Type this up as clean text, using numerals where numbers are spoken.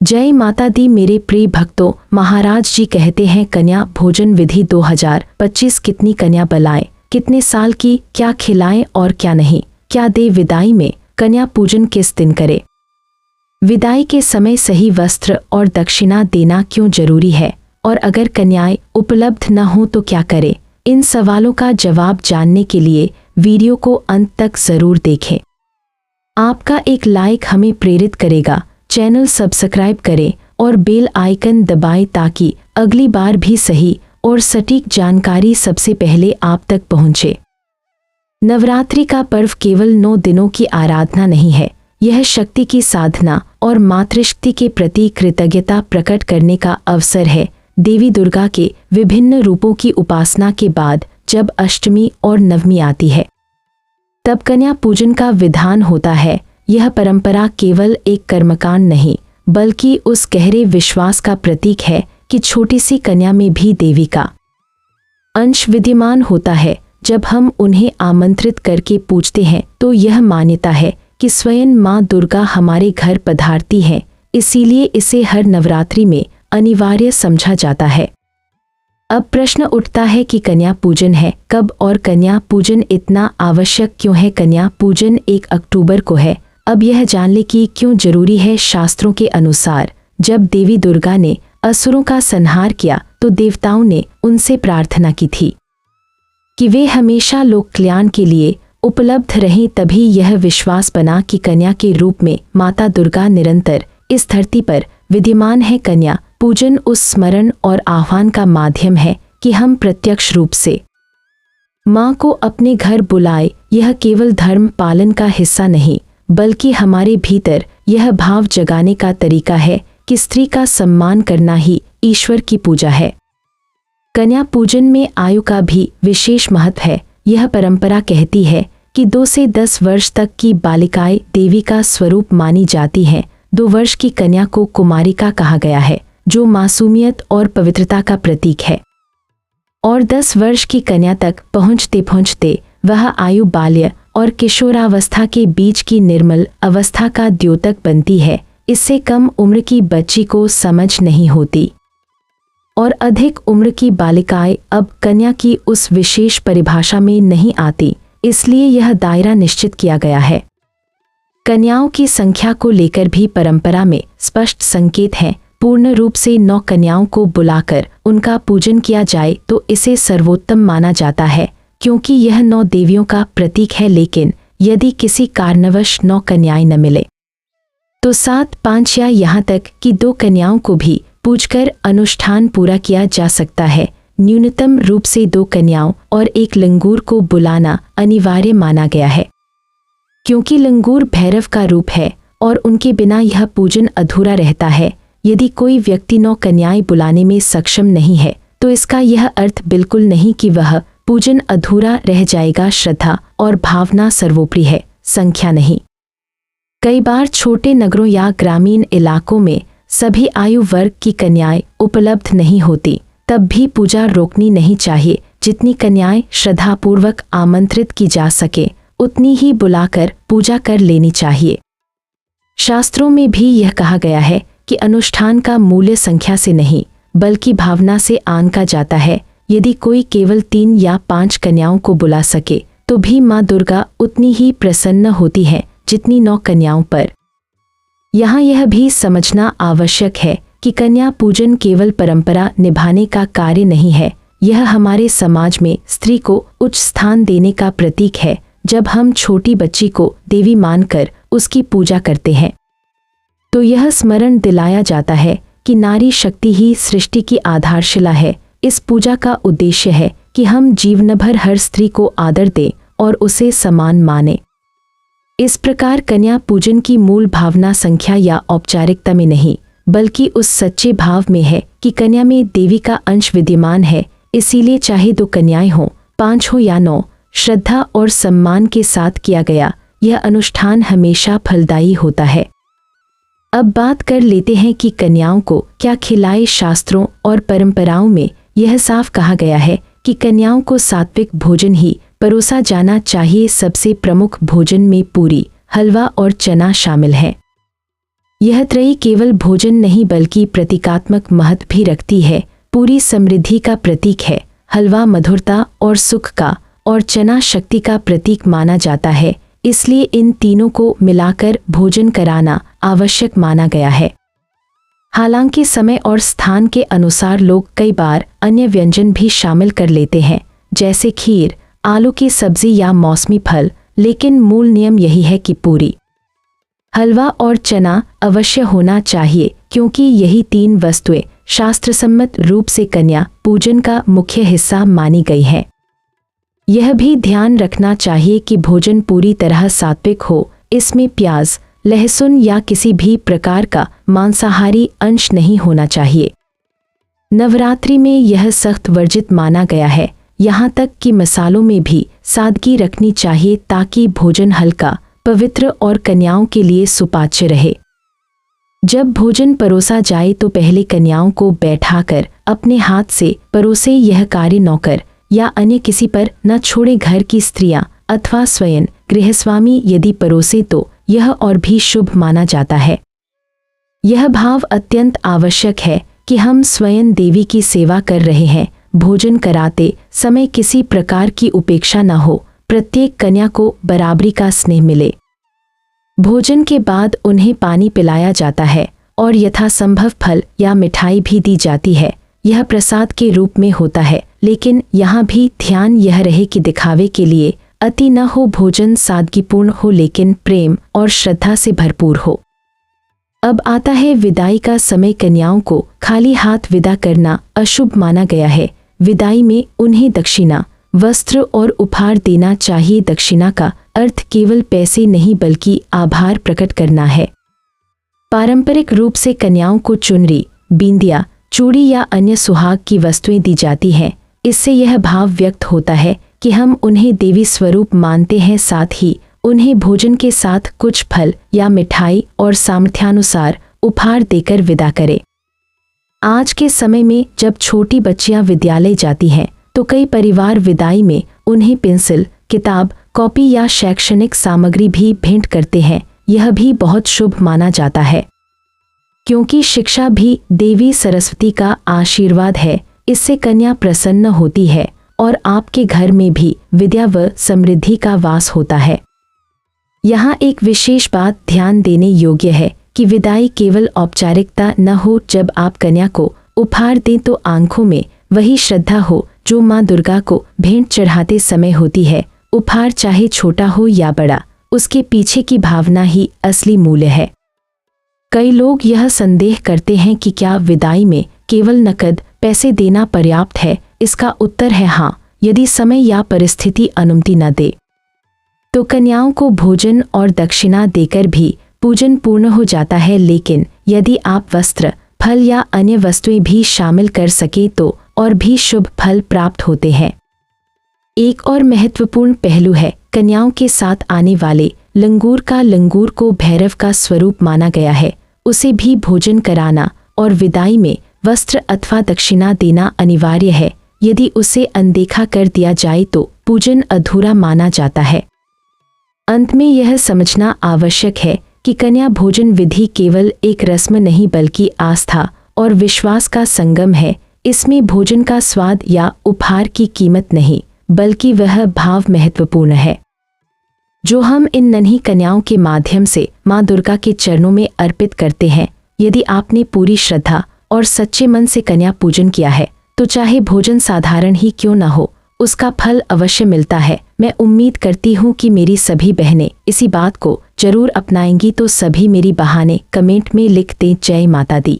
जय माता दी मेरे प्रिय भक्तों, महाराज जी कहते हैं कन्या भोजन विधि 2025 कितनी कन्या बलाएं, कितने साल की, क्या खिलाएं और क्या नहीं, क्या दे विदाई में, कन्या पूजन किस दिन करे, विदाई के समय सही वस्त्र और दक्षिणा देना क्यों जरूरी है, और अगर कन्याएं उपलब्ध न हो तो क्या करे। इन सवालों का जवाब जानने के लिए वीडियो को अंत तक जरूर देखें। आपका एक लाइक हमें प्रेरित करेगा। चैनल सब्सक्राइब करें और बेल आइकन दबाएं ताकि अगली बार भी सही और सटीक जानकारी सबसे पहले आप तक पहुंचे। नवरात्रि का पर्व केवल 9 दिनों की आराधना नहीं है, यह शक्ति की साधना और मातृशक्ति के प्रति कृतज्ञता प्रकट करने का अवसर है। देवी दुर्गा के विभिन्न रूपों की उपासना के बाद जब अष्टमी और नवमी आती है तब कन्या पूजन का विधान होता है। यह परंपरा केवल एक कर्मकांड नहीं बल्कि उस गहरे विश्वास का प्रतीक है कि छोटी सी कन्या में भी देवी का अंश विद्यमान होता है। जब हम उन्हें आमंत्रित करके पूजते हैं तो यह मान्यता है कि स्वयं माँ दुर्गा हमारे घर पधारती हैं, इसीलिए इसे हर नवरात्रि में अनिवार्य समझा जाता है। अब प्रश्न उठता है कि कन्या पूजन है कब और कन्या पूजन इतना आवश्यक क्यों है। कन्या पूजन 1 अक्टूबर को है। अब यह जान ले कि क्यों जरूरी है। शास्त्रों के अनुसार जब देवी दुर्गा ने असुरों का संहार किया तो देवताओं ने उनसे प्रार्थना की थी कि वे हमेशा लोक कल्याण के लिए उपलब्ध रहें। तभी यह विश्वास बना कि कन्या के रूप में माता दुर्गा निरंतर इस धरती पर विद्यमान है। कन्या पूजन उस स्मरण और आह्वान का माध्यम है कि हम प्रत्यक्ष रूप से माँ को अपने घर बुलाए। यह केवल धर्म पालन का हिस्सा नहीं बल्कि हमारे भीतर यह भाव जगाने का तरीका है कि स्त्री का सम्मान करना ही ईश्वर की पूजा है। कन्या पूजन में आयु का भी विशेष महत्व है। यह परंपरा कहती है कि 2 से 10 वर्ष तक की बालिकाएं देवी का स्वरूप मानी जाती हैं। 2 वर्ष की कन्या को कुमारिका कहा गया है, जो मासूमियत और पवित्रता का प्रतीक है, और 10 वर्ष की कन्या तक पहुँचते पहुँचते वह आयु बाल्य और किशोरावस्था के बीच की निर्मल अवस्था का द्योतक बनती है। इससे कम उम्र की बच्ची को समझ नहीं होती और अधिक उम्र की बालिकाएं अब कन्या की उस विशेष परिभाषा में नहीं आती, इसलिए यह दायरा निश्चित किया गया है। कन्याओं की संख्या को लेकर भी परंपरा में स्पष्ट संकेत हैं। पूर्ण रूप से 9 कन्याओं को बुलाकर उनका पूजन किया जाए तो इसे सर्वोत्तम माना जाता है, क्योंकि यह 9 देवियों का प्रतीक है। लेकिन यदि किसी कारणवश 9 कन्याएं न मिले तो 7, 5 या यहाँ तक कि 2 कन्याओं को भी पूजकर अनुष्ठान पूरा किया जा सकता है। न्यूनतम रूप से 2 कन्याओं और 1 लंगूर को बुलाना अनिवार्य माना गया है, क्योंकि लंगूर भैरव का रूप है और उनके बिना यह पूजन अधूरा रहता है। यदि कोई व्यक्ति 9 कन्याएं बुलाने में सक्षम नहीं है तो इसका यह अर्थ बिल्कुल नहीं कि वह पूजन अधूरा रह जाएगा। श्रद्धा और भावना सर्वोपरि है, संख्या नहीं। कई बार छोटे नगरों या ग्रामीण इलाकों में सभी आयु वर्ग की कन्याएं उपलब्ध नहीं होती, तब भी पूजा रोकनी नहीं चाहिए। जितनी कन्याएं श्रद्धापूर्वक आमंत्रित की जा सके उतनी ही बुलाकर पूजा कर लेनी चाहिए। शास्त्रों में भी यह कहा गया है कि अनुष्ठान का मूल्य संख्या से नहीं बल्कि भावना से आंका जाता है। यदि कोई केवल 3 या 5 कन्याओं को बुला सके तो भी माँ दुर्गा उतनी ही प्रसन्न होती है जितनी 9 कन्याओं पर। यहाँ यह भी समझना आवश्यक है कि कन्या पूजन केवल परंपरा निभाने का कार्य नहीं है, यह हमारे समाज में स्त्री को उच्च स्थान देने का प्रतीक है। जब हम छोटी बच्ची को देवी मानकर उसकी पूजा करते हैं तो यह स्मरण दिलाया जाता है कि नारी शक्ति ही सृष्टि की आधारशिला है। इस पूजा का उद्देश्य है कि हम जीवन भर हर स्त्री को आदर दें और उसे समान मानें। इस प्रकार कन्या पूजन की मूल भावना संख्या या औपचारिकता में नहीं बल्कि उस सच्चे भाव में है कि कन्या में देवी का अंश विद्यमान है। इसीलिए चाहे 2 कन्याएं हों, 5 हो या 9, श्रद्धा और सम्मान के साथ किया गया यह अनुष्ठान हमेशा फलदायी होता है। अब बात कर लेते हैं कि कन्याओं को क्या खिलाए। शास्त्रों और परंपराओं में यह साफ कहा गया है कि कन्याओं को सात्विक भोजन ही परोसा जाना चाहिए। सबसे प्रमुख भोजन में पूरी, हलवा और चना शामिल है। यह त्रयी केवल भोजन नहीं बल्कि प्रतीकात्मक महत्व भी रखती है। पूरी समृद्धि का प्रतीक है, हलवा मधुरता और सुख का, और चना शक्ति का प्रतीक माना जाता है। इसलिए इन तीनों को मिलाकर भोजन कराना आवश्यक माना गया है। हालांकि समय और स्थान के अनुसार लोग कई बार अन्य व्यंजन भी शामिल कर लेते हैं, जैसे खीर, आलू की सब्जी या मौसमी फल, लेकिन मूल नियम यही है कि पूरी, हलवा और चना अवश्य होना चाहिए, क्योंकि यही तीन वस्तुएं शास्त्रसम्मत रूप से कन्या पूजन का मुख्य हिस्सा मानी गई हैं। यह भी ध्यान रखना चाहिए कि भोजन पूरी तरह सात्विक हो। इसमें प्याज, लहसुन या किसी भी प्रकार का मांसाहारी अंश नहीं होना चाहिए। नवरात्रि में यह सख्त वर्जित माना गया है। यहाँ तक कि मसालों में भी सादगी रखनी चाहिए ताकि भोजन हल्का, पवित्र और कन्याओं के लिए सुपाच्य रहे। जब भोजन परोसा जाए तो पहले कन्याओं को बैठाकर अपने हाथ से परोसे। यह कार्य नौकर या अन्य किसी पर न छोड़े। घर की स्त्रियां अथवा स्वयं गृहस्वामी यदि परोसे तो यह और भी शुभ माना जाता है। यह भाव अत्यंत आवश्यक है कि हम स्वयं देवी की सेवा कर रहे हैं। भोजन कराते समय किसी प्रकार की उपेक्षा न हो, प्रत्येक कन्या को बराबरी का स्नेह मिले। भोजन के बाद उन्हें पानी पिलाया जाता है और यथासंभव फल या मिठाई भी दी जाती है। यह प्रसाद के रूप में होता है, लेकिन यहाँ भी ध्यान यह रहे कि दिखावे के लिए अति न हो। भोजन सादगीपूर्ण हो लेकिन प्रेम और श्रद्धा से भरपूर हो। अब आता है विदाई का समय। कन्याओं को खाली हाथ विदा करना अशुभ माना गया है। विदाई में उन्हें दक्षिणा, वस्त्र और उपहार देना चाहिए। दक्षिणा का अर्थ केवल पैसे नहीं बल्कि आभार प्रकट करना है। पारंपरिक रूप से कन्याओं को चुनरी, बिंदिया, चूड़ी या अन्य सुहाग की वस्तुएं दी जाती हैं। इससे यह भाव व्यक्त होता है कि हम उन्हें देवी स्वरूप मानते हैं। साथ ही उन्हें भोजन के साथ कुछ फल या मिठाई और सामर्थ्यानुसार उपहार देकर विदा करें। आज के समय में जब छोटी बच्चियां विद्यालय जाती हैं तो कई परिवार विदाई में उन्हें पेंसिल, किताब, कॉपी या शैक्षणिक सामग्री भी भेंट करते हैं। यह भी बहुत शुभ माना जाता है, क्योंकि शिक्षा भी देवी सरस्वती का आशीर्वाद है। इससे कन्या प्रसन्न होती है और आपके घर में भी विद्या व समृद्धि का वास होता है। यहाँ एक विशेष बात ध्यान देने योग्य है कि विदाई केवल औपचारिकता न हो। जब आप कन्या को उपहार दें तो आंखों में वही श्रद्धा हो जो माँ दुर्गा को भेंट चढ़ाते समय होती है। उपहार चाहे छोटा हो या बड़ा, उसके पीछे की भावना ही असली मूल्य है। कई लोग यह संदेह करते हैं कि क्या विदाई में केवल नकद पैसे देना पर्याप्त है। इसका उत्तर है हाँ, यदि समय या परिस्थिति अनुमति न दे तो कन्याओं को भोजन और दक्षिणा देकर भी पूजन पूर्ण हो जाता है। लेकिन यदि आप वस्त्र, फल या अन्य वस्तुएं भी शामिल कर सके तो और भी शुभ फल प्राप्त होते हैं। एक और महत्वपूर्ण पहलू है कन्याओं के साथ आने वाले लंगूर का। लंगूर को भैरव का स्वरूप माना गया है। उसे भी भोजन कराना और विदाई में वस्त्र अथवा दक्षिणा देना अनिवार्य है। यदि उसे अनदेखा कर दिया जाए तो पूजन अधूरा माना जाता है। अंत में यह समझना आवश्यक है कि कन्या भोजन विधि केवल एक रस्म नहीं बल्कि आस्था और विश्वास का संगम है। इसमें भोजन का स्वाद या उपहार की कीमत नहीं बल्कि वह भाव महत्वपूर्ण है जो हम इन नन्ही कन्याओं के माध्यम से माँ दुर्गा के चरणों में अर्पित करते हैं। यदि आपने पूरी श्रद्धा और सच्चे मन से कन्या पूजन किया है तो चाहे भोजन साधारण ही क्यों न हो, उसका फल अवश्य मिलता है। मैं उम्मीद करती हूँ कि मेरी सभी बहनें इसी बात को जरूर अपनाएंगी। तो सभी मेरी बहाने कमेंट में लिख दें जय माता दी।